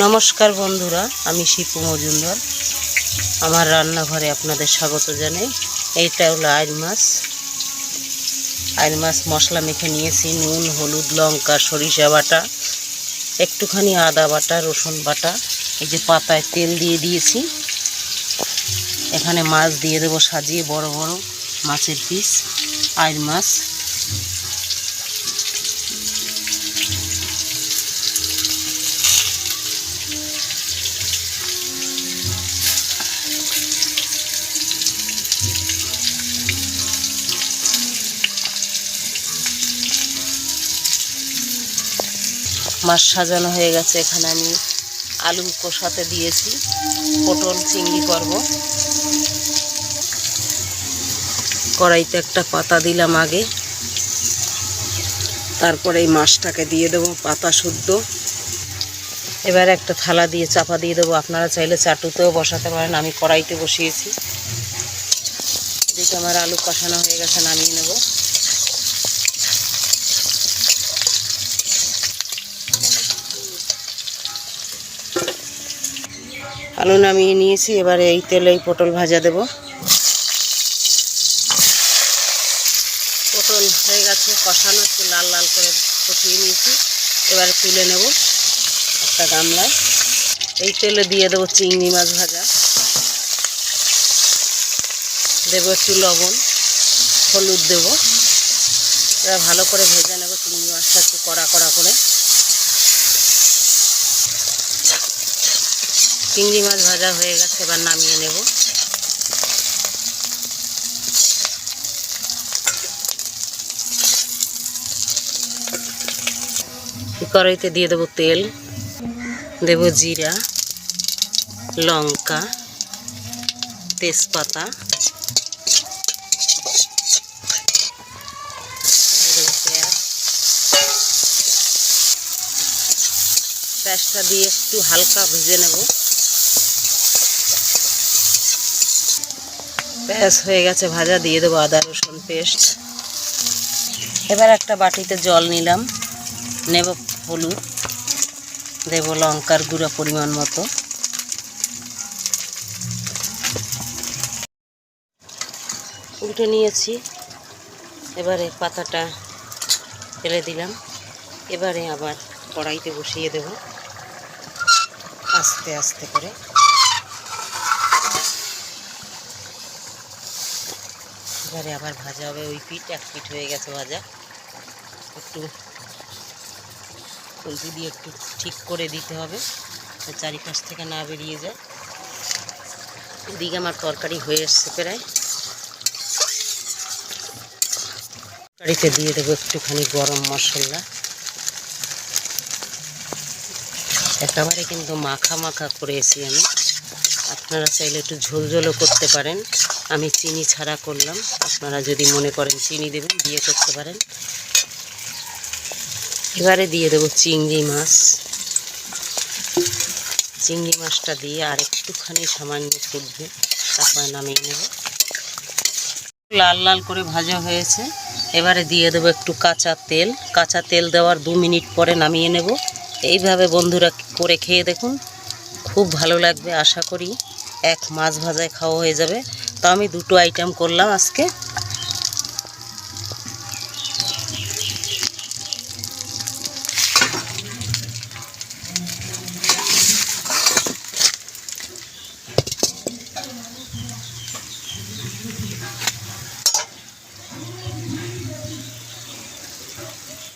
নমস্কার বন্ধুরা, আমি শিপু মজুমদার। আমার রান্নাঘরে আপনাদের স্বাগত জানাই। এইটা হলো আইড় মাছ। মশলা মেখে নিয়েছি, নুন, হলুদ, লঙ্কা, সরিষা বাটা, একটুখানি আদা বাটা, রসুন বাটা। এই যে পাতায় তেল দিয়ে দিয়েছি। এখানে মাছ দিয়ে দেবো সাজিয়ে, বড় বড় মাছের পিস, আইড় মাছ। মাছ সাজানো হয়ে গেছে। এখানে আমি আলু কষাতে দিয়েছি, পটল চিংড়ি করব। কড়াইতে একটা পাতা দিলাম আগে, তারপরে এই মাছটাকে দিয়ে দেবো পাতা শুদ্ধ। এবার একটা থালা দিয়ে চাপা দিয়ে দেবো। আপনারা চাইলে চাটুতেও বসাতে পারেন, আমি কড়াইতে বসিয়েছি। এদিকে আমার আলু কষানো হয়ে গেছে, নামিয়ে নেব। আলু নামিয়ে নিয়েছি। এবারে এই তেলেই পটল ভাজা দেব। পটল হয়ে গেছে কষানো, একটু লাল লাল করে কষিয়ে নিয়েছি। এবারে তুলে নেব একটা গামলায়। এই তেলে দিয়ে দেবো চিংড়ি মাছ ভাজা, দেবো একটু লবণ, হলুদ দেবো। এবার ভালো করে ভেজে নেব চিংড়ি মাছটা একটু কড়া কড়া করে। চিংড়ি মাছ ভাজা হয়ে গেছে, এবার নামিয়ে নেব। কড়াইতে দিয়ে দেবো তেল, দেব জিরা, লঙ্কা, তেজপাতা, পেঁয়াজটা দিয়ে একটু হালকা ভেজে নেব। পেঁয়াজ হয়ে গেছে ভাজা, দিয়ে দেবো আদা রসুন পেস্ট। এবার একটা বাটিতে জল নিলাম, নেব হলুদ, দেব লঙ্কার গুঁড়া পরিমাণ মতো। উল্টে নিয়েছি। এবারে পাতাটা ফেলে দিলাম। এবারে আবার কড়াইতে বসিয়ে দেব আস্তে আস্তে করে। এবারে আবার ভাজা হবে। ওই পিঠ এক পিঠ হয়ে গেছে ভাজা। একটু খুন্তি দিয়ে একটু ঠিক করে দিতে হবে, চারিপাশ থেকে না বেরিয়ে যায়। এদিকে আমার তরকারি হয়ে এসছে প্রায়। তরকারিতে দিয়ে দেবো একটুখানি গরম মশলা। একেবারে কিন্তু মাখা মাখা করেছি আমি। আপনারা চাইলে একটু ঝোল ঝোলও করতে পারেন। আমি চিনি ছাড়া করলাম। আপনারা যদি মনে করেন চিনি দেবেন, দিয়ে করতে পারেন। এবারে দিয়ে দেবো চিংড়ি মাছ। চিংড়ি মাছটা দিয়ে আর একটুখানি সামান্য ফুটবে, তারপরে নামিয়ে নেব। লাল লাল করে ভাজা হয়েছে। এবারে দিয়ে দেবো একটু কাঁচা তেল। কাঁচা তেল দেওয়ার 2 মিনিট পরে নামিয়ে নেব। এইভাবে বন্ধুরা করে খেয়ে দেখুন, খুব ভালো লাগবে। আশা করি এক মাছ ভাজায় খাওয়া হয়ে যাবে। তো আমি 2টো আইটেম করলাম আজকে।